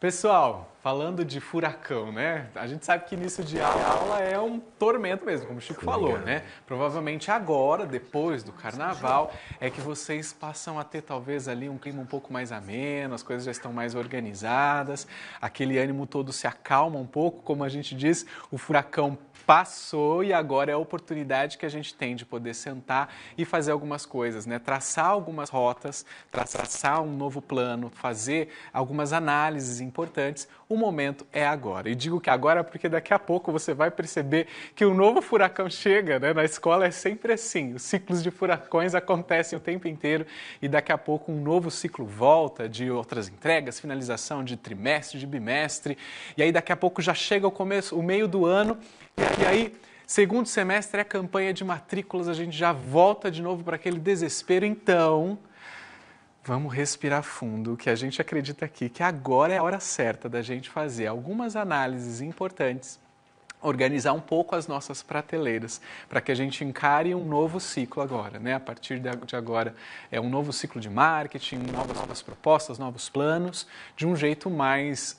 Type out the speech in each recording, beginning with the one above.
Pessoal, falando de furacão, né? A gente sabe que início de aula é um tormento mesmo, como o Chico falou, né? Provavelmente agora, depois do carnaval, é que vocês passam a ter talvez ali um clima um pouco mais ameno, as coisas já estão mais organizadas, aquele ânimo todo se acalma um pouco, como a gente diz, o furacão passou e agora é a oportunidade que a gente tem de poder sentar e fazer algumas coisas, né? Traçar algumas rotas, traçar um novo plano, fazer algumas análises importantes. O momento é agora. E digo que agora porque daqui a pouco você vai perceber que um novo furacão chega, né? Na escola é sempre assim, os ciclos de furacões acontecem o tempo inteiro e daqui a pouco um novo ciclo volta de outras entregas, finalização de trimestre, de bimestre, e aí daqui a pouco já chega o meio do ano. E aí, segundo semestre é campanha de matrículas, a gente já volta de novo para aquele desespero. Então, vamos respirar fundo, que a gente acredita aqui que agora é a hora certa da gente fazer algumas análises importantes, organizar um pouco as nossas prateleiras, para que a gente encare um novo ciclo agora, né? A partir de agora é um novo ciclo de marketing, novas propostas, novos planos, de um jeito mais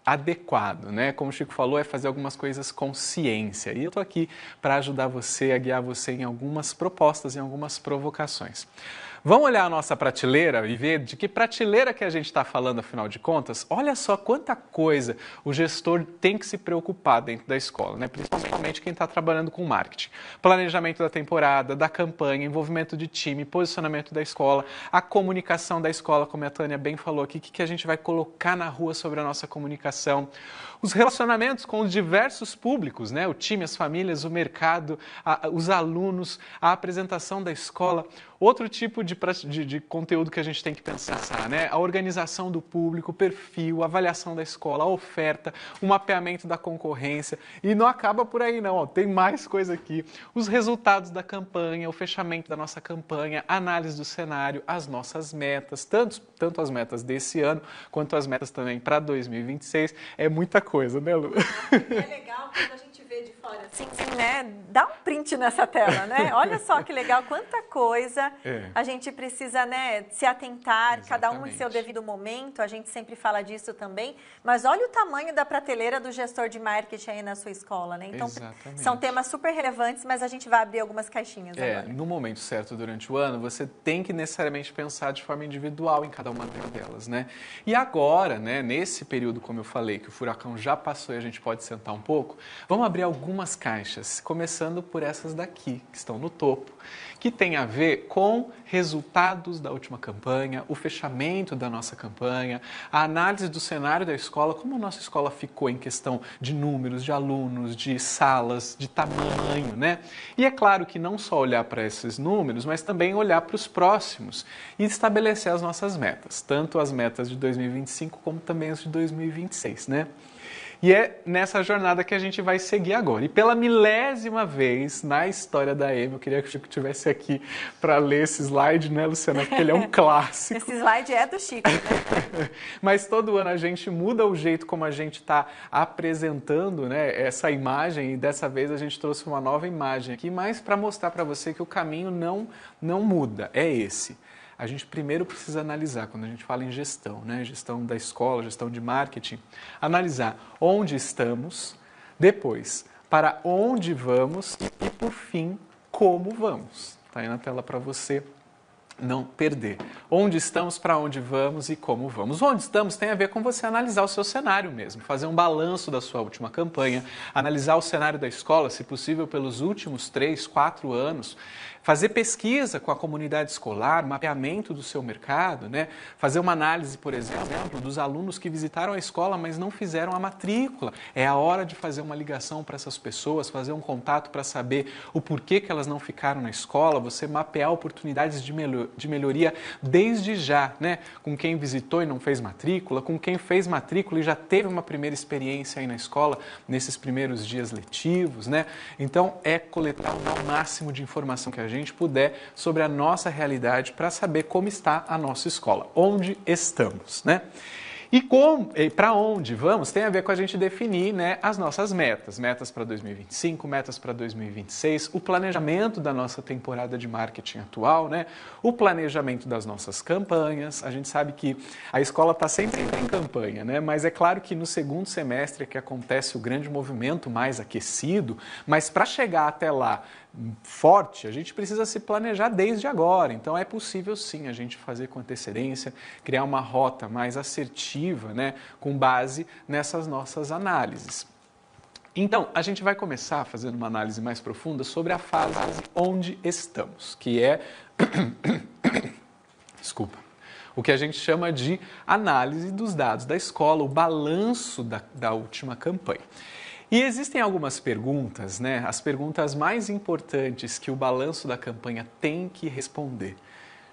adequado, né? Como o Chico falou, é fazer algumas coisas com ciência. E eu estou aqui para ajudar você, a guiar você em algumas propostas, em algumas provocações. Vamos olhar a nossa prateleira e ver de que prateleira que a gente está falando, afinal de contas? Olha só quanta coisa o gestor tem que se preocupar dentro da escola, né? Principalmente quem está trabalhando com marketing. Planejamento da temporada, da campanha, envolvimento de time, posicionamento da escola, a comunicação da escola, como a Tânia bem falou aqui, o que a gente vai colocar na rua sobre a nossa comunicação, os relacionamentos com os diversos públicos, né? O time, as famílias, o mercado, os alunos, a apresentação da escola. Outro tipo de conteúdo que a gente tem que pensar, né? A organização do público, o perfil, a avaliação da escola, a oferta, o mapeamento da concorrência. E não acaba por aí não, ó, tem mais coisa aqui. Os resultados da campanha, o fechamento da nossa campanha, análise do cenário, as nossas metas, tanto as metas desse ano, quanto as metas também para 2026. É muita coisa, né, Lu? É legal quando a gente vê de fora assim, né? Dá um print nessa tela, né? Olha só que legal, quanta coisa a gente precisa, né, se atentar, Exatamente. Cada um em seu devido momento, a gente sempre fala disso também, mas olha o tamanho da prateleira do gestor de marketing aí na sua escola, né? Então, Exatamente. São temas super relevantes, mas a gente vai abrir algumas caixinhas agora. No momento certo durante o ano, você tem que necessariamente pensar de forma individual em cada uma delas, né? E agora, né, nesse período, como eu falei, que o furacão já passou e a gente pode sentar um pouco, vamos abrir algumas caixas, começando por essas daqui, que estão no topo, que tem a ver com resultados da última campanha, o fechamento da nossa campanha, a análise do cenário da escola, como a nossa escola ficou em questão de números, de alunos, de salas, de tamanho, né? E é claro que não só olhar para esses números, mas também olhar para os próximos e estabelecer as nossas metas, tanto as metas de 2025 como também as de 2026, né? E é nessa jornada que a gente vai seguir agora. E pela milésima vez na história da EME, eu queria que o Chico estivesse aqui para ler esse slide, né, Luciana? Porque ele é um clássico. Esse slide é do Chico, né? Mas todo ano a gente muda o jeito como a gente está apresentando, né, essa imagem, e dessa vez a gente trouxe uma nova imagem aqui, mas para mostrar para você que o caminho não muda, é esse. A gente primeiro precisa analisar, quando a gente fala em gestão, né? Gestão da escola, gestão de marketing, analisar onde estamos, depois para onde vamos e, por fim, como vamos. Está aí na tela para você não perder. Onde estamos, para onde vamos e como vamos. Onde estamos tem a ver com você analisar o seu cenário mesmo, fazer um balanço da sua última campanha, analisar o cenário da escola, se possível, pelos últimos 3, 4 anos, fazer pesquisa com a comunidade escolar, mapeamento do seu mercado, né? Fazer uma análise, por exemplo, dos alunos que visitaram a escola, mas não fizeram a matrícula. É a hora de fazer uma ligação para essas pessoas, fazer um contato para saber o porquê que elas não ficaram na escola, você mapear oportunidades de melhoria desde já, né? Com quem visitou e não fez matrícula, com quem fez matrícula e já teve uma primeira experiência aí na escola, nesses primeiros dias letivos, né? Então, é coletar o máximo de informação que a gente puder sobre a nossa realidade para saber como está a nossa escola, onde estamos, né? E para onde vamos tem a ver com a gente definir, né, as nossas metas. Metas para 2025, metas para 2026, o planejamento da nossa temporada de marketing atual, né, o planejamento das nossas campanhas. A gente sabe que a escola está sempre em campanha, né, mas é claro que no segundo semestre é que acontece o grande movimento mais aquecido, mas para chegar até lá forte, a gente precisa se planejar desde agora. Então é possível sim a gente fazer com antecedência, criar uma rota mais assertiva, né, com base nessas nossas análises. Então, a gente vai começar fazendo uma análise mais profunda sobre a fase onde estamos, que é desculpa, o que a gente chama de análise dos dados da escola, o balanço da última campanha. E existem algumas perguntas, né? As perguntas mais importantes que o balanço da campanha tem que responder.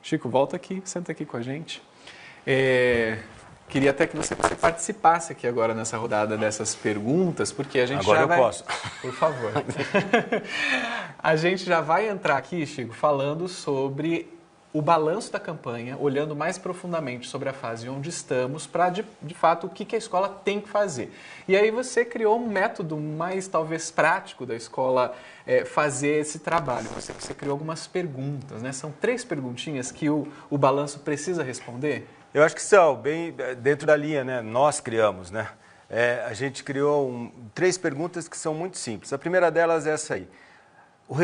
Chico, volta aqui, senta aqui com a gente. Queria até que você participasse aqui agora nessa rodada dessas perguntas, porque a gente agora já vai... Agora eu posso. Por favor. A gente já vai entrar aqui, Chico, falando sobre o balanço da campanha, olhando mais profundamente sobre a fase onde estamos, para, de fato, o que a escola tem que fazer. E aí você criou um método mais, talvez, prático da escola fazer esse trabalho. Você criou algumas perguntas, né? São 3 perguntinhas que o balanço precisa responder? Eu acho que são, bem dentro da linha, né? Nós criamos, né? A gente criou 3 perguntas que são muito simples. A primeira delas é essa aí. Os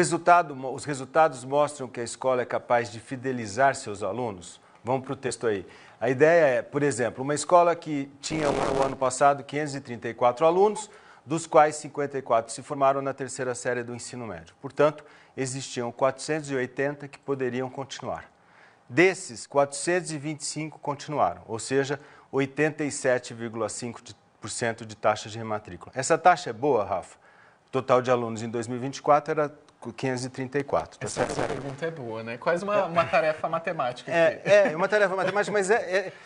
resultados mostram que a escola é capaz de fidelizar seus alunos? Vamos para o texto aí. A ideia é, por exemplo, uma escola que tinha no ano passado 534 alunos, dos quais 54 se formaram na 3ª série do ensino médio. Portanto, existiam 480 que poderiam continuar. Desses, 425 continuaram, ou seja, 87,5% de taxa de rematrícula. Essa taxa é boa, Rafa? O total de alunos em 2024 era 534. Tá Essa pergunta é boa, né? Quase uma tarefa matemática. Uma tarefa matemática, mas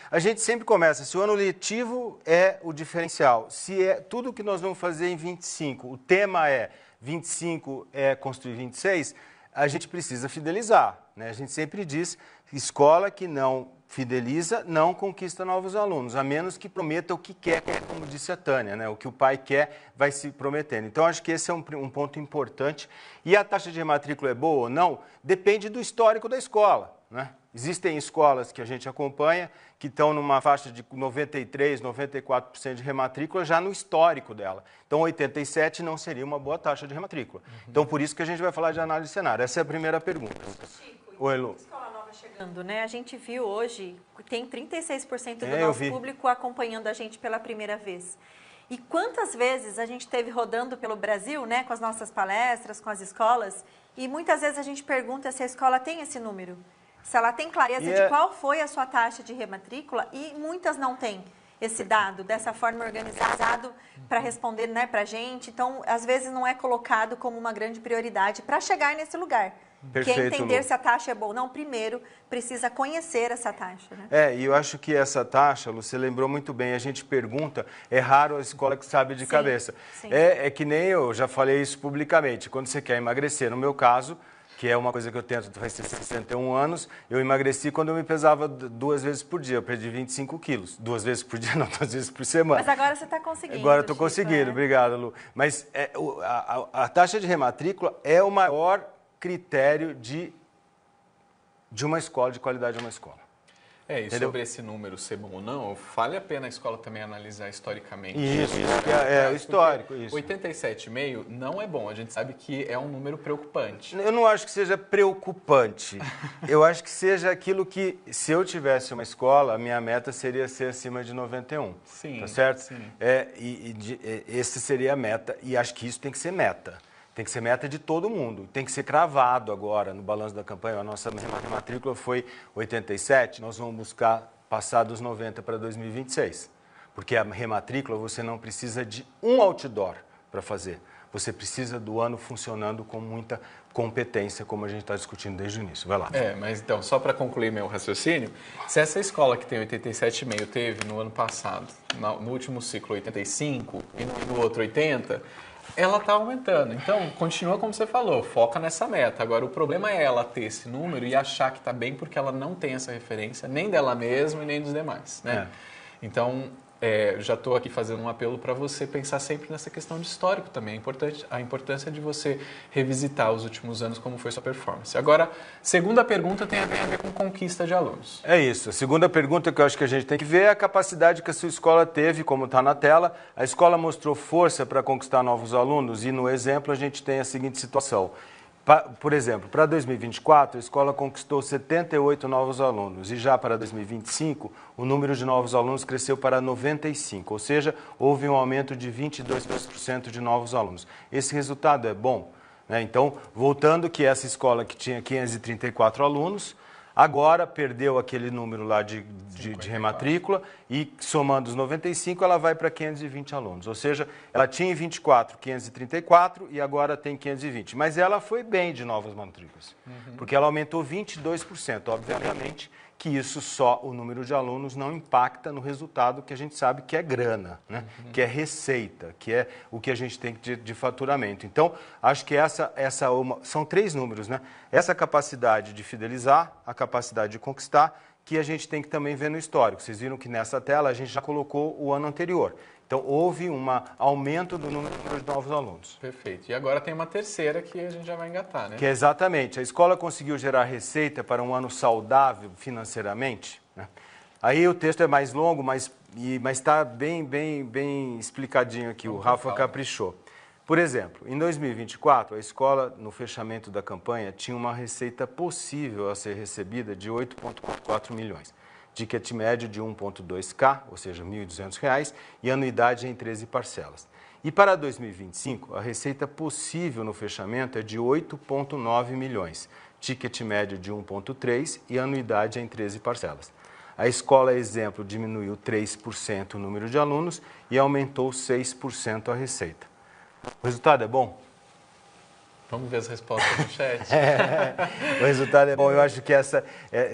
a gente sempre começa. Se o ano letivo é o diferencial, se é tudo que nós vamos fazer em 25, o tema é 25 é construir 26, a gente precisa fidelizar, né? A gente sempre diz, escola que não fideliza, não conquista novos alunos, a menos que prometa o que quer, como disse a Tânia, né? O que o pai quer vai se prometendo. Então, acho que esse é um ponto importante. E a taxa de rematrícula é boa ou não? Depende do histórico da escola, né? Existem escolas que a gente acompanha que estão numa faixa de 93%, 94% de rematrícula já no histórico dela. Então, 87% não seria uma boa taxa de rematrícula. Então, por isso que a gente vai falar de análise de cenário. Essa é a primeira pergunta. Chico, Oi, Lu. Chegando, né? A gente viu hoje, tem 36% do nosso público acompanhando a gente pela primeira vez. E quantas vezes a gente esteve rodando pelo Brasil, né, com as nossas palestras, com as escolas, e muitas vezes a gente pergunta se a escola tem esse número, se ela tem clareza de qual foi a sua taxa de rematrícula, e muitas não têm esse dado, dessa forma organizado para responder, né, para a gente. Então, às vezes não é colocado como uma grande prioridade para chegar nesse lugar. Perfeito, que é entender Lu. se a taxa é boa ou não, primeiro precisa conhecer essa taxa, né? E eu acho que essa taxa, Lu, você lembrou muito bem, a gente pergunta, é raro a escola que sabe de cabeça. Sim. É que nem eu já falei isso publicamente, quando você quer emagrecer, no meu caso, que é uma coisa que eu tento, faz 61 anos, eu emagreci quando eu me pesava 2 vezes por dia, eu perdi 25 quilos. 2 vezes por dia, não, 2 vezes por semana. Mas agora você está conseguindo. Agora eu estou conseguindo, obrigado, Lu. Mas a taxa de rematrícula é o maior critério de uma escola, de qualidade de uma escola. E sobre esse número ser bom ou não, vale a pena a escola também analisar historicamente. Isso é o histórico. Isso. 87,5 não é bom, a gente sabe que é um número preocupante. Eu não acho que seja preocupante, eu acho que seja aquilo que, se eu tivesse uma escola, a minha meta seria ser acima de 91, sim, tá certo? Sim. Esse seria a meta, e acho que isso tem que ser meta. Tem que ser meta de todo mundo, tem que ser cravado agora no balanço da campanha. A nossa matrícula foi 87, nós vamos buscar passar dos 90 para 2026. Porque a rematrícula você não precisa de um outdoor para fazer. Você precisa do ano funcionando com muita competência, como a gente está discutindo desde o início. Vai lá. Mas então, só para concluir meu raciocínio, se essa escola que tem 87,5 teve no ano passado, no último ciclo 85 e no outro 80... ela está aumentando. Então, continua como você falou, foca nessa meta. Agora, o problema é ela ter esse número e achar que está bem porque ela não tem essa referência, nem dela mesma e nem dos demais, né? Então, já estou aqui fazendo um apelo para você pensar sempre nessa questão de histórico também. A importância de você revisitar os últimos anos, como foi sua performance. Agora, segunda pergunta tem a ver com conquista de alunos. É isso. A segunda pergunta que eu acho que a gente tem que ver é a capacidade que a sua escola teve, como está na tela. A escola mostrou força para conquistar novos alunos e, no exemplo, a gente tem a seguinte situação. Por exemplo, para 2024, a escola conquistou 78 novos alunos e já para 2025, o número de novos alunos cresceu para 95, ou seja, houve um aumento de 22% de novos alunos. Esse resultado é bom, né? Então, voltando que essa escola que tinha 534 alunos, agora perdeu aquele número lá de rematrícula e, somando os 95, ela vai para 520 alunos. Ou seja, ela tinha em 24, 534 e agora tem 520. Mas ela foi bem de novas matrículas, porque ela aumentou 22%. Obviamente que isso só, o número de alunos, não impacta no resultado que a gente sabe que é grana, né? Que é receita, que é o que a gente tem de faturamento. Então, acho que são 3 números, né? Essa capacidade de fidelizar, a capacidade de conquistar, que a gente tem que também ver no histórico. Vocês viram que nessa tela a gente já colocou o ano anterior. Então, houve um aumento do número de novos alunos. Perfeito. E agora tem uma terceira que a gente já vai engatar, né? Que é exatamente, a escola conseguiu gerar receita para um ano saudável financeiramente, né? Aí o texto é mais longo, mas está bem explicadinho aqui, o Rafa caprichou. Por exemplo, em 2024, a escola, no fechamento da campanha, tinha uma receita possível a ser recebida de 8,4 milhões. Ticket médio de 1,2K, ou seja, R$ 1.200, e anuidade em 13 parcelas. E para 2025, a receita possível no fechamento é de 8,9 milhões, ticket médio de 1,3 e anuidade em 13 parcelas. A escola, exemplo, diminuiu 3% o número de alunos e aumentou 6% a receita. O resultado é bom? Vamos ver as respostas do chat. O resultado é bom. Eu acho que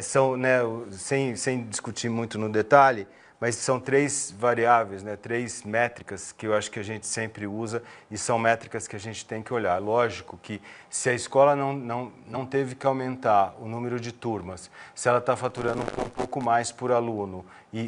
são, né, sem discutir muito no detalhe, mas são 3 variáveis, né, 3 métricas que eu acho que a gente sempre usa e são métricas que a gente tem que olhar. Lógico que se a escola não teve que aumentar o número de turmas, se ela está faturando um pouco mais por aluno,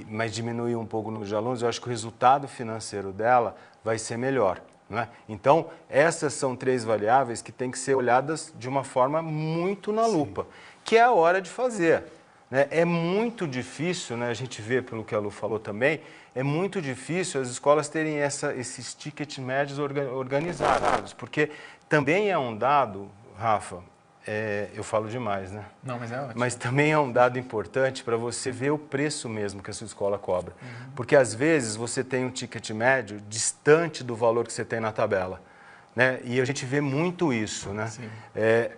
mas diminuir um pouco o número de alunos, eu acho que o resultado financeiro dela vai ser melhor. Né? Então, essas são 3 variáveis que têm que ser olhadas de uma forma muito na lupa, que é a hora de fazer. Né? É muito difícil, né? A gente vê pelo que a Lu falou também, é muito difícil as escolas terem esses ticket médios organizados, porque também é um dado, Rafa, eu falo demais, né? Não, mas é ótimo. Mas também é um dado importante para você ver o preço mesmo que a sua escola cobra. Porque às vezes você tem um ticket médio distante do valor que você tem na tabela. Né? E a gente vê muito isso. Né?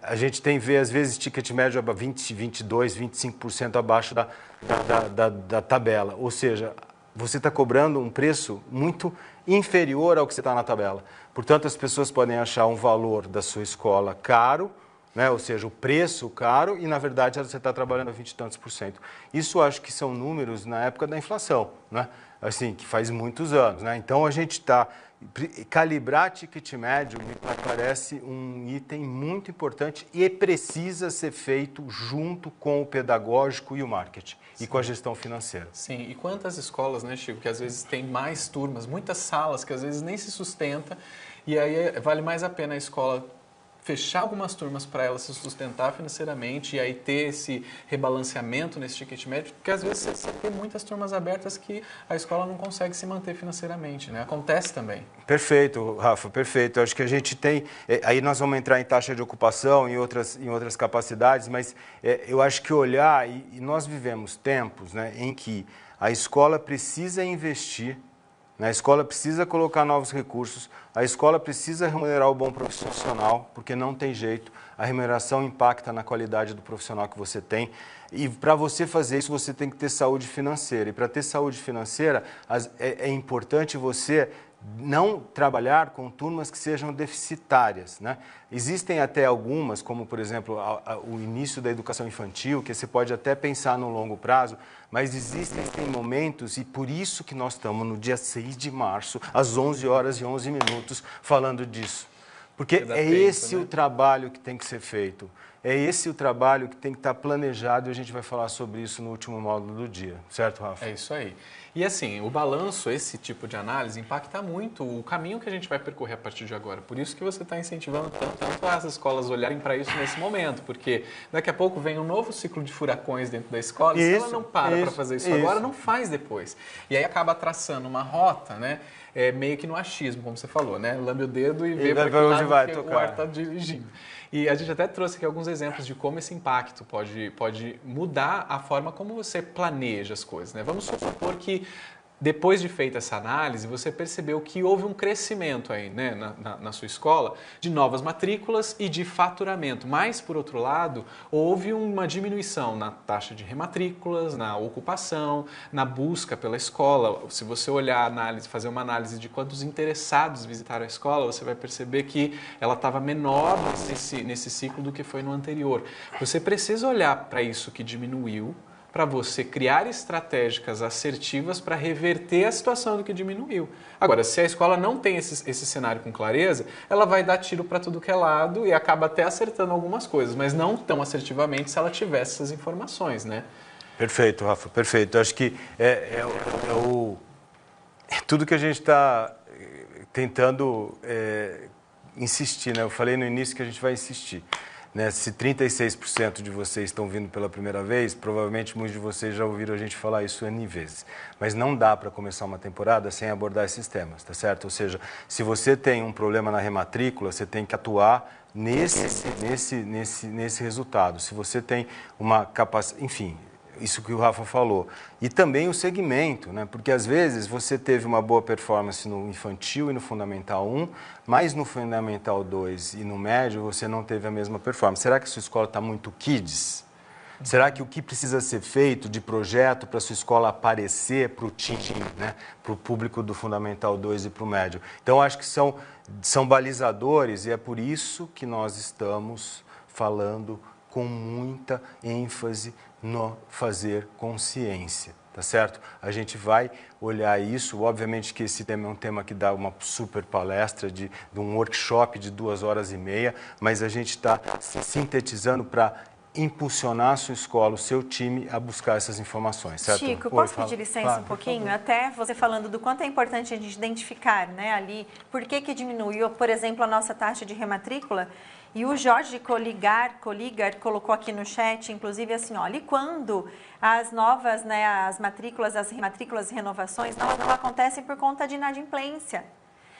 A gente vê, às vezes, ticket médio a 20, 22, 25% abaixo da tabela. Ou seja, você está cobrando um preço muito inferior ao que você está na tabela. Portanto, as pessoas podem achar um valor da sua escola caro, né? Ou seja, o preço caro e, na verdade, você está trabalhando a 20 e tantos por cento. Isso acho que são números na época da inflação, né? Assim, que faz muitos anos. Né? Então, a gente está... Calibrar ticket médio me parece um item muito importante e precisa ser feito junto com o pedagógico e o marketing. Sim. E com a gestão financeira. Sim, e quantas escolas, né, Chico, que às vezes tem mais turmas, muitas salas que às vezes nem se sustenta e aí vale mais a pena a escola fechar algumas turmas para ela se sustentar financeiramente e aí ter esse rebalanceamento nesse ticket médio, porque às vezes você tem muitas turmas abertas que a escola não consegue se manter financeiramente, né? Acontece também. Perfeito, Rafa, perfeito. Acho que a gente tem, aí nós vamos entrar em taxa de ocupação, em outras capacidades, mas eu acho que olhar, e nós vivemos tempos, né, em que a escola precisa investir, a escola precisa colocar novos recursos, a escola precisa remunerar o bom profissional, porque não tem jeito, a remuneração impacta na qualidade do profissional que você tem. E para você fazer isso, você tem que ter saúde financeira. E para ter saúde financeira, é importante você não trabalhar com turmas que sejam deficitárias. Né? Existem até algumas, como por exemplo o início da educação infantil, que você pode até pensar no longo prazo, mas existem momentos, e por isso que nós estamos no dia 6 de março, às 11 horas e 11 minutos, falando disso. Porque é esse o trabalho que tem que ser feito. é esse o trabalho que tem que estar planejado e a gente vai falar sobre isso no último módulo do dia, certo, Rafa? É isso aí. E assim, o balanço, esse tipo de análise, impacta muito o caminho que a gente vai percorrer a partir de agora. Por isso que você está incentivando tanto as escolas olharem para isso nesse momento, porque daqui a pouco vem um novo ciclo de furacões dentro da escola e se ela não para fazer isso agora, não faz depois. E aí acaba traçando uma rota, né? Meio que no achismo, como você falou, né? Lambe o dedo e vê para que lado que o ar está dirigindo. E a gente até trouxe aqui alguns exemplos de como esse impacto pode mudar a forma como você planeja as coisas, né? Vamos supor que depois de feita essa análise, você percebeu que houve um crescimento aí, né, na sua escola de novas matrículas e de faturamento. Mas, por outro lado, houve uma diminuição na taxa de rematrículas, na ocupação, na busca pela escola. Se você olhar a análise, fazer uma análise de quantos interessados visitaram a escola, você vai perceber que ela estava menor nesse ciclo do que foi no anterior. Você precisa olhar para isso que diminuiu, para você criar estratégicas assertivas para reverter a situação do que diminuiu. Agora, se a escola não tem esse cenário com clareza, ela vai dar tiro para tudo que é lado e acaba até acertando algumas coisas, mas não tão assertivamente se ela tivesse essas informações, né? Perfeito, Rafa, perfeito. Eu acho que é tudo que a gente está tentando insistir, né? Eu falei no início que a gente vai insistir. Né? Se 36% de vocês estão vindo pela primeira vez, provavelmente muitos de vocês já ouviram a gente falar isso N vezes. Mas não dá para começar uma temporada sem abordar esses temas, tá certo? Ou seja, se você tem um problema na rematrícula, você tem que atuar nesse resultado. Se você tem uma capacidade, enfim, isso que o Rafa falou. E também o segmento, né? Porque às vezes você teve uma boa performance no infantil e no Fundamental 1, mas no Fundamental 2 e no médio você não teve a mesma performance. Será que a sua escola está muito kids? Será que o que precisa ser feito de projeto para a sua escola aparecer para o time, né? Para o público do Fundamental 2 e para o médio? Então, acho que são balizadores e é por isso que nós estamos falando com muita ênfase no fazer consciência, tá certo? A gente vai olhar isso, obviamente que esse tema é um tema que dá uma super palestra de um workshop de 2h30, mas a gente está sintetizando para impulsionar a sua escola, o seu time a buscar essas informações, certo? Chico, posso pedir licença um pouquinho? Até você falando do quanto é importante a gente identificar, né, ali, por que diminuiu, por exemplo, a nossa taxa de rematrícula. E o Jorge Coligar colocou aqui no chat, inclusive assim, olha, e quando as novas, né, as matrículas, as rematrículas e renovações não acontecem por conta de inadimplência.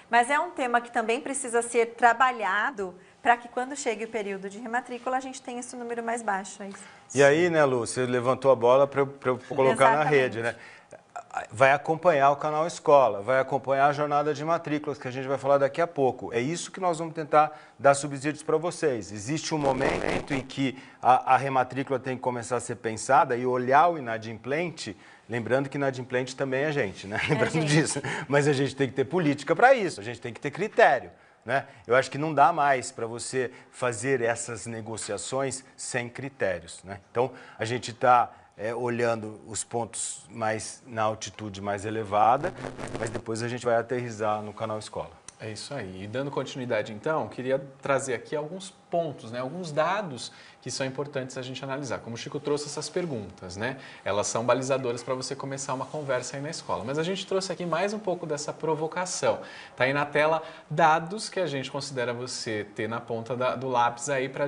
Mas é um tema que também precisa ser trabalhado para que quando chegue o período de rematrícula a gente tenha esse número mais baixo. É isso. E aí, né, Lu, você levantou a bola para eu colocar Exatamente. Na rede, né? Vai acompanhar o canal Escola, vai acompanhar a jornada de matrículas, que a gente vai falar daqui a pouco. É isso que nós vamos tentar dar subsídios para vocês. Existe um momento em que a rematrícula tem que começar a ser pensada e olhar o inadimplente, lembrando que inadimplente também é gente, né? Lembrando disso. Mas a gente tem que ter política para isso, a gente tem que ter critério. Né? Eu acho que não dá mais para você fazer essas negociações sem critérios. Né? Então, a gente está olhando os pontos mais na altitude mais elevada, mas depois a gente vai aterrissar no canal Escola. É isso aí. E dando continuidade, então, queria trazer aqui alguns pontos, né? Alguns dados que são importantes a gente analisar. Como o Chico trouxe essas perguntas, né? Elas são balizadoras para você começar uma conversa aí na escola. Mas a gente trouxe aqui mais um pouco dessa provocação. Está aí na tela dados que a gente considera você ter na ponta do lápis aí para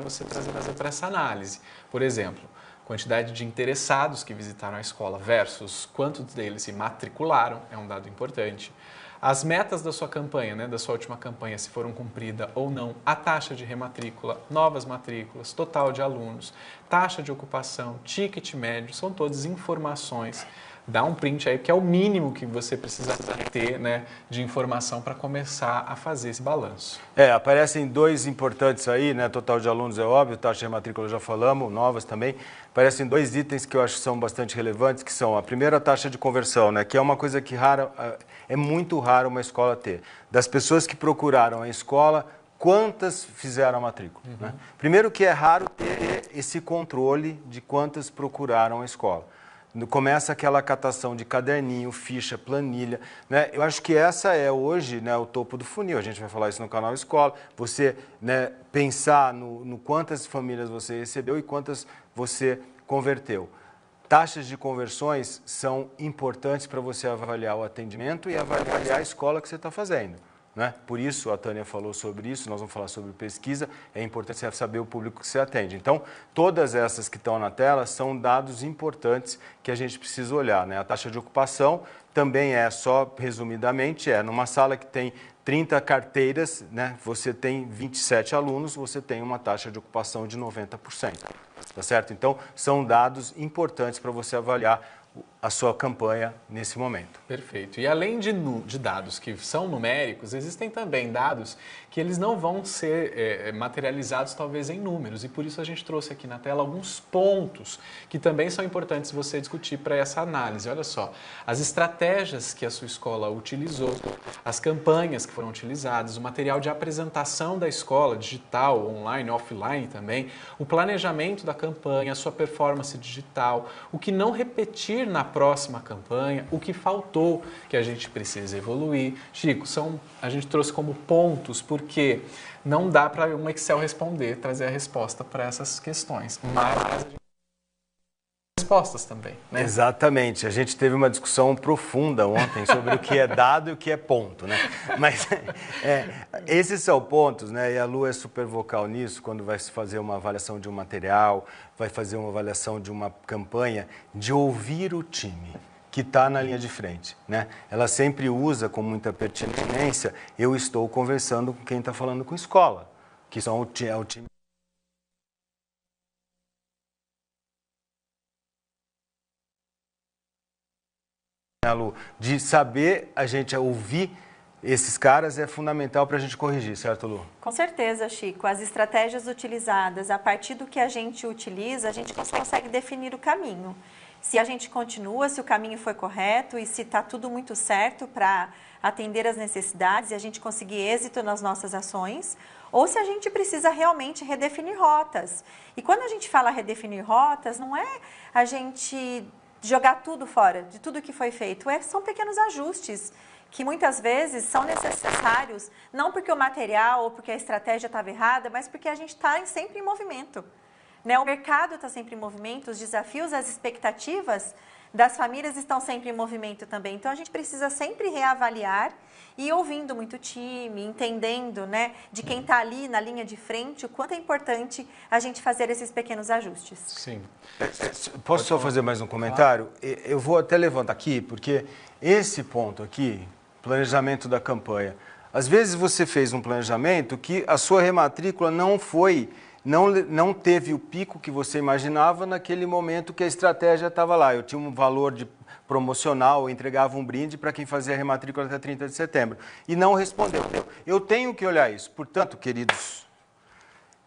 você trazer para essa análise. Por exemplo, quantidade de interessados que visitaram a escola versus quantos deles se matricularam, é um dado importante. As metas da sua campanha, né, da sua última campanha, se foram cumpridas ou não, a taxa de rematrícula, novas matrículas, total de alunos, taxa de ocupação, ticket médio, são todas informações. Dá um print aí, que é o mínimo que você precisa ter, né, de informação para começar a fazer esse balanço. Aparecem dois importantes aí, né? Total de alunos é óbvio, taxa de matrícula já falamos, novas também. Aparecem dois itens que eu acho que são bastante relevantes, que são a primeira, a taxa de conversão, né? Que é uma coisa que é muito raro uma escola ter. Das pessoas que procuraram a escola, quantas fizeram a matrícula? Né? Primeiro que é raro ter esse controle de quantas procuraram a escola. Começa aquela catação de caderninho, ficha, planilha, né? Eu acho que essa é hoje, né, o topo do funil. A gente vai falar isso no canal Escola. Você, né, pensar no quantas famílias você recebeu e quantas você converteu. Taxas de conversões são importantes para você avaliar o atendimento e avaliar a escola que você está fazendo, né? Por isso, a Tânia falou sobre isso, nós vamos falar sobre pesquisa, é importante você saber o público que você atende. Então, todas essas que estão na tela são dados importantes que a gente precisa olhar, né? A taxa de ocupação também é, só resumidamente, numa sala que tem 30 carteiras, né? Você tem 27 alunos, você tem uma taxa de ocupação de 90%, tá certo? Então, são dados importantes para você avaliar a sua campanha nesse momento. Perfeito. E além de dados que são numéricos, existem também dados que eles não vão ser materializados talvez em números, e por isso a gente trouxe aqui na tela alguns pontos que também são importantes você discutir para essa análise. Olha só, as estratégias que a sua escola utilizou, as campanhas que foram utilizadas, o material de apresentação da escola, digital, online, offline também, o planejamento da campanha, a sua performance digital, o que não repetir na próxima campanha, o que faltou, que a gente precisa evoluir. Chico, a gente trouxe como pontos, porque não dá para um Excel responder, trazer a resposta para essas questões, mas a gente tem respostas também, né? Exatamente. A gente teve uma discussão profunda ontem sobre o que é dado e o que é ponto, né? Mas esses são pontos, né? E a Lu é super vocal nisso, quando vai se fazer uma avaliação de um material, vai fazer uma avaliação de uma campanha, de ouvir o time que está na linha de frente, né? Ela sempre usa com muita pertinência, eu estou conversando com quem está falando com escola, que são o time. Lu, de saber a gente ouvir esses caras é fundamental para a gente corrigir, certo, Lu? Com certeza, Chico. As estratégias utilizadas, a partir do que a gente utiliza, a gente consegue definir o caminho. Se a gente continua, se o caminho foi correto e se está tudo muito certo para atender as necessidades e a gente conseguir êxito nas nossas ações, ou se a gente precisa realmente redefinir rotas. E quando a gente fala redefinir rotas, não é a gente jogar tudo fora, de tudo que foi feito. São pequenos ajustes que muitas vezes são necessários, não porque o material ou porque a estratégia estava errada, mas porque a gente está sempre em movimento, né? O mercado está sempre em movimento, os desafios, as expectativas das famílias estão sempre em movimento também. Então, a gente precisa sempre reavaliar e ouvindo muito o time, entendendo, né, de quem está ali na linha de frente, o quanto é importante a gente fazer esses pequenos ajustes. Sim. Posso só fazer mais um comentário? Eu vou até levantar aqui, porque esse ponto aqui, planejamento da campanha, às vezes você fez um planejamento que a sua rematrícula não teve o pico que você imaginava naquele momento que a estratégia estava lá. Eu tinha um valor de promocional, eu entregava um brinde para quem fazia a rematrícula até 30 de setembro. E não respondeu. Eu tenho que olhar isso. Portanto, queridos,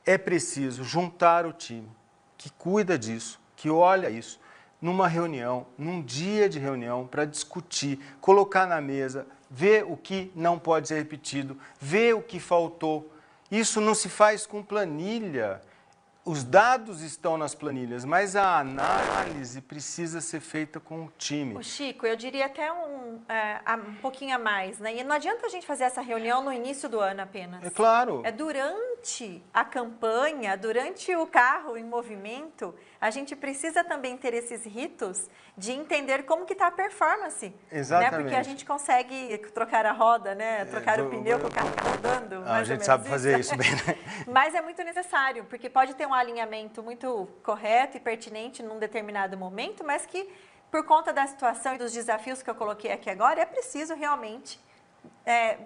é preciso juntar o time que cuida disso, que olha isso, numa reunião, num dia de reunião, para discutir, colocar na mesa, ver o que não pode ser repetido, ver o que faltou. Isso não se faz com planilha. Os dados estão nas planilhas, mas a análise precisa ser feita com o time. O Chico, eu diria até um pouquinho a mais, né? E não adianta a gente fazer essa reunião no início do ano apenas. É claro. É durante a campanha, durante o carro em movimento, a gente precisa também ter esses ritos de entender como que está a performance. Exatamente. Né? Porque a gente consegue trocar a roda, né? Trocar o pneu com o carro rodando. A gente sabe fazer isso bem, né? Mas é muito necessário, porque pode ter um alinhamento muito correto e pertinente num determinado momento, mas que por conta da situação e dos desafios que eu coloquei aqui agora, é preciso realmente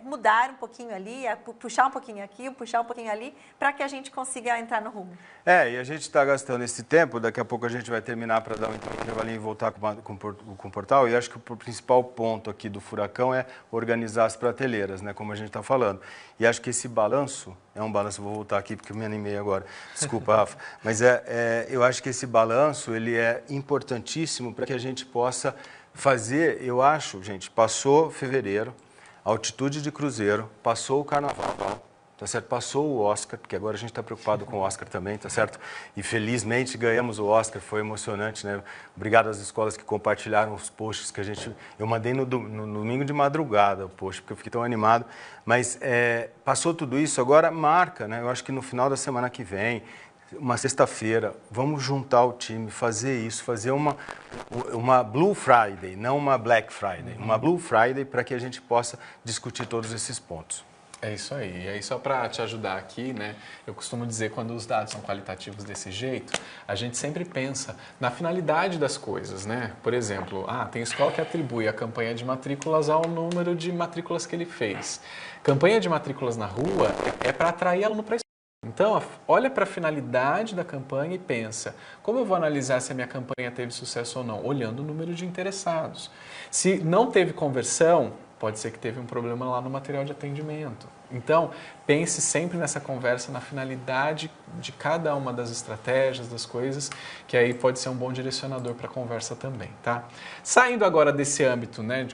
mudar um pouquinho ali, puxar um pouquinho aqui, puxar um pouquinho ali, para que a gente consiga entrar no rumo. E a gente está gastando esse tempo, daqui a pouco a gente vai terminar para dar um intervalinho e voltar com o portal, e acho que o principal ponto aqui do furacão é organizar as prateleiras, né, como a gente está falando. E acho que esse balanço, vou voltar aqui porque eu me animei agora, desculpa, Rafa, mas eu acho que esse balanço, ele é importantíssimo para que a gente possa fazer, eu acho, gente, passou fevereiro, altitude de cruzeiro, passou o carnaval, tá certo? Passou o Oscar, porque agora a gente está preocupado com o Oscar também, tá certo? E felizmente ganhamos o Oscar, foi emocionante, né? Obrigado às escolas que compartilharam os posts que eu mandei no domingo de madrugada o post, porque eu fiquei tão animado. Mas passou tudo isso, agora marca, né? Eu acho que no final da semana que vem, uma sexta-feira, vamos juntar o time, fazer isso, fazer uma Blue Friday, não uma Black Friday, uma Blue Friday para que a gente possa discutir todos esses pontos. É isso aí. E aí, só para te ajudar aqui, né? Eu costumo dizer, quando os dados são qualitativos desse jeito, a gente sempre pensa na finalidade das coisas, né? Por exemplo, tem escola que atribui a campanha de matrículas ao número de matrículas que ele fez. Campanha de matrículas na rua é para atrair aluno para a escola. Então, olha para a finalidade da campanha e pensa, como eu vou analisar se a minha campanha teve sucesso ou não? Olhando o número de interessados. Se não teve conversão, pode ser que teve um problema lá no material de atendimento. Então, pense sempre nessa conversa, na finalidade de cada uma das estratégias, das coisas, que aí pode ser um bom direcionador para a conversa também, tá? Saindo agora desse âmbito, né,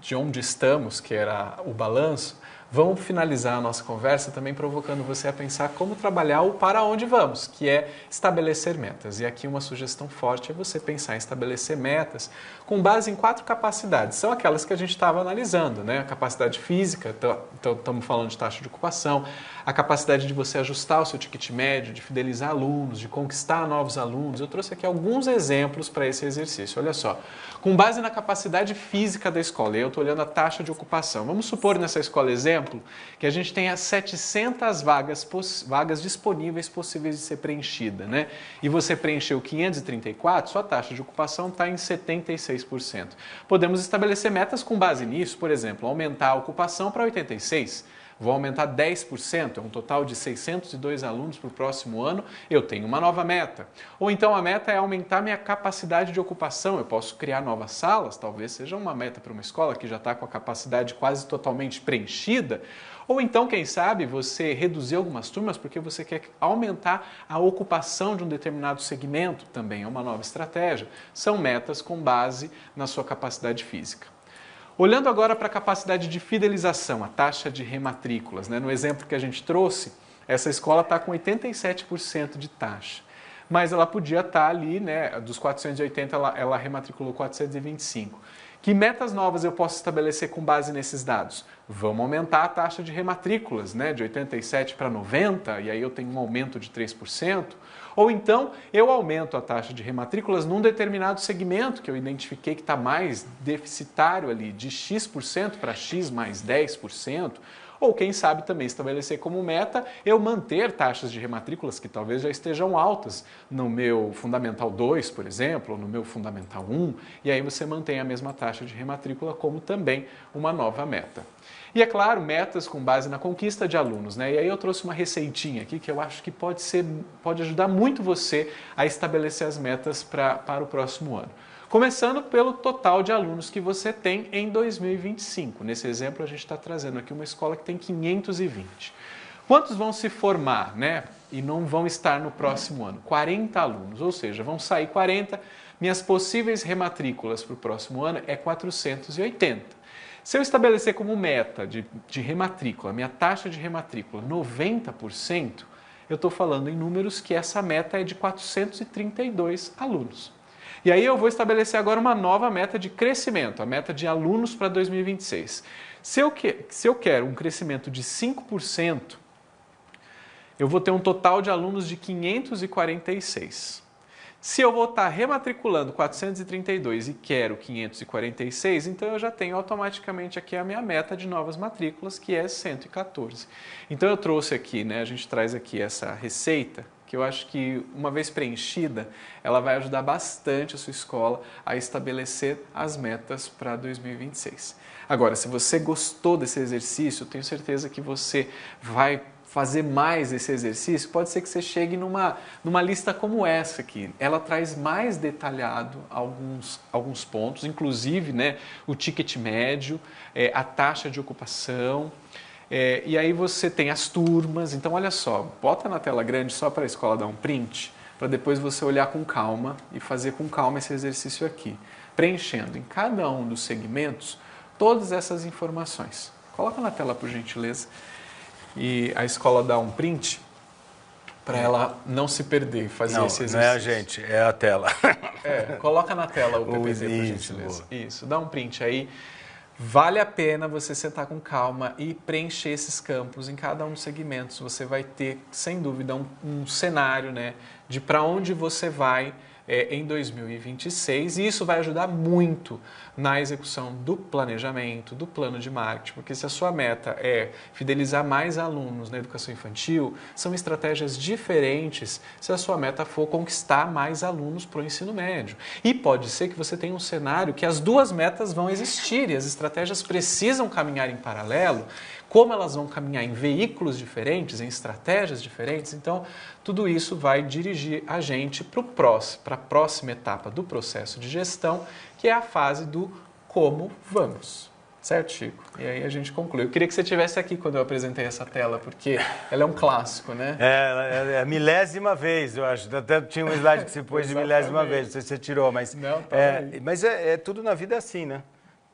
de onde estamos, que era o balanço, vamos finalizar a nossa conversa também provocando você a pensar como trabalhar o para onde vamos, que é estabelecer metas. E aqui uma sugestão forte é você pensar em estabelecer metas com base em 4 capacidades. São aquelas que a gente estava analisando, né? A capacidade física, então estamos falando de taxa de ocupação, a capacidade de você ajustar o seu ticket médio, de fidelizar alunos, de conquistar novos alunos. Eu trouxe aqui alguns exemplos para esse exercício. Olha só, com base na capacidade física da escola, eu estou olhando a taxa de ocupação. Vamos supor nessa escola exemplo que a gente tenha 700 vagas disponíveis possíveis de ser preenchida, né? E você preencheu 534, sua taxa de ocupação está em 76%. Podemos estabelecer metas com base nisso, por exemplo, aumentar a ocupação para 86%. Vou aumentar 10%, é um total de 602 alunos para o próximo ano, eu tenho uma nova meta. Ou então a meta é aumentar minha capacidade de ocupação, eu posso criar novas salas, talvez seja uma meta para uma escola que já está com a capacidade quase totalmente preenchida. Ou então, quem sabe, você reduzir algumas turmas porque você quer aumentar a ocupação de um determinado segmento, também é uma nova estratégia. São metas com base na sua capacidade física. Olhando agora para a capacidade de fidelização, a taxa de rematrículas, né? No exemplo que a gente trouxe, essa escola está com 87% de taxa, mas ela podia estar ali, né? Dos 480, ela rematriculou 425. Que metas novas eu posso estabelecer com base nesses dados? Vamos aumentar a taxa de rematrículas, né? De 87 para 90, e aí eu tenho um aumento de 3%. Ou então, eu aumento a taxa de rematrículas num determinado segmento que eu identifiquei que está mais deficitário ali, de X% para X mais 10%. Ou quem sabe também estabelecer como meta eu manter taxas de rematrículas que talvez já estejam altas no meu Fundamental 2, por exemplo, ou no meu Fundamental 1, e aí você mantém a mesma taxa de rematrícula como também uma nova meta. E é claro, metas com base na conquista de alunos, né? E aí eu trouxe uma receitinha aqui que eu acho que pode ajudar muito você a estabelecer as metas para o próximo ano. Começando pelo total de alunos que você tem em 2025. Nesse exemplo, a gente está trazendo aqui uma escola que tem 520. Quantos vão se formar, né? E não vão estar no próximo ano? 40 alunos, ou seja, vão sair 40. Minhas possíveis rematrículas para o próximo ano é 480. Se eu estabelecer como meta de rematrícula, minha taxa de rematrícula 90%, eu estou falando em números que essa meta é de 432 alunos. E aí eu vou estabelecer agora uma nova meta de crescimento, a meta de alunos para 2026. Se eu quero um crescimento de 5%, eu vou ter um total de alunos de 546. Se eu vou estar rematriculando 432 e quero 546, então eu já tenho automaticamente aqui a minha meta de novas matrículas, que é 114. Então eu trouxe aqui, né, a gente traz aqui essa receita, que eu acho que uma vez preenchida, ela vai ajudar bastante a sua escola a estabelecer as metas para 2026. Agora, se você gostou desse exercício, eu tenho certeza que você vai fazer mais esse exercício. Pode ser que você chegue numa lista como essa aqui. Ela traz mais detalhado alguns pontos, inclusive, né, o ticket médio, a taxa de ocupação. E aí você tem as turmas. Então, olha só, bota na tela grande só para a escola dar um print, para depois você olhar com calma e fazer com calma esse exercício aqui, preenchendo em cada um dos segmentos todas essas informações. Coloca na tela, por gentileza. e a escola dá um print para ela não se perder, fazer esse exercício. Não é a gente, é a tela. Coloca na tela o PPZ, por gentileza. Isso, dá um print aí. Vale a pena você sentar com calma e preencher esses campos em cada um dos segmentos. Você vai ter, sem dúvida, um cenário, né, de para onde você vai em 2026, e isso vai ajudar muito na execução do planejamento, do plano de marketing, porque se a sua meta é fidelizar mais alunos na educação infantil, são estratégias diferentes se a sua meta for conquistar mais alunos para o ensino médio. E pode ser que você tenha um cenário que as duas metas vão existir e as estratégias precisam caminhar em paralelo. Como elas vão caminhar em veículos diferentes, em estratégias diferentes, então tudo isso vai dirigir a gente para a próxima etapa do processo de gestão, que é a fase do como vamos. Certo, Chico? E aí a gente conclui. Eu queria que você estivesse aqui quando eu apresentei essa tela, porque ela é um clássico, né? É a milésima vez, eu acho. Até tinha um slide que você pôs de milésima vez, não sei se você tirou, mas... Não, mas tudo na vida é assim, né?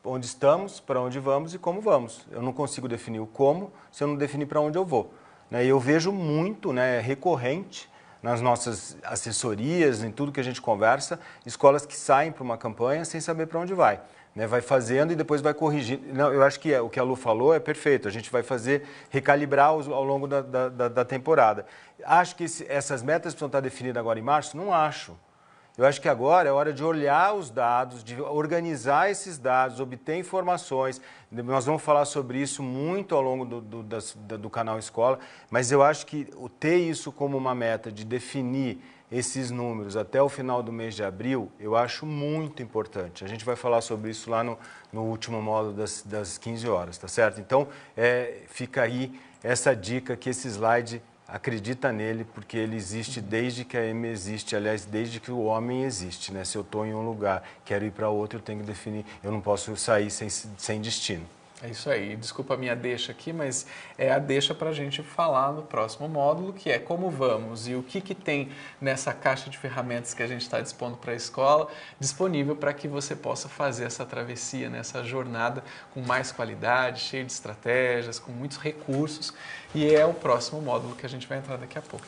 Onde estamos, para onde vamos e como vamos. Eu não consigo definir o como se eu não definir para onde eu vou. E eu vejo muito, recorrente nas nossas assessorias, em tudo que a gente conversa, escolas que saem para uma campanha sem saber para onde vai. Vai fazendo e depois vai corrigindo. Não, eu acho que o que a Lu falou é perfeito. A gente vai recalibrar ao longo da temporada. Acho que essas metas precisam estar definidas agora em março? Não acho. Eu acho que agora é hora de olhar os dados, de organizar esses dados, obter informações. Nós vamos falar sobre isso muito ao longo do canal Escola, mas eu acho que ter isso como uma meta de definir esses números até o final do mês de abril, eu acho muito importante. A gente vai falar sobre isso lá no último módulo das 15 horas, tá certo? Então, fica aí essa dica que esse slide... Acredita nele, porque ele existe desde que a M existe, aliás, desde que o homem existe, né? Se eu estou em um lugar, quero ir para outro, eu tenho que definir, eu não posso sair sem destino. É isso aí, desculpa a minha deixa aqui, mas é a deixa para a gente falar no próximo módulo, que é como vamos e o que tem nessa caixa de ferramentas que a gente está dispondo para a escola, disponível para que você possa fazer essa travessia, nessa jornada com mais qualidade, cheio de estratégias, com muitos recursos, e é o próximo módulo que a gente vai entrar daqui a pouco.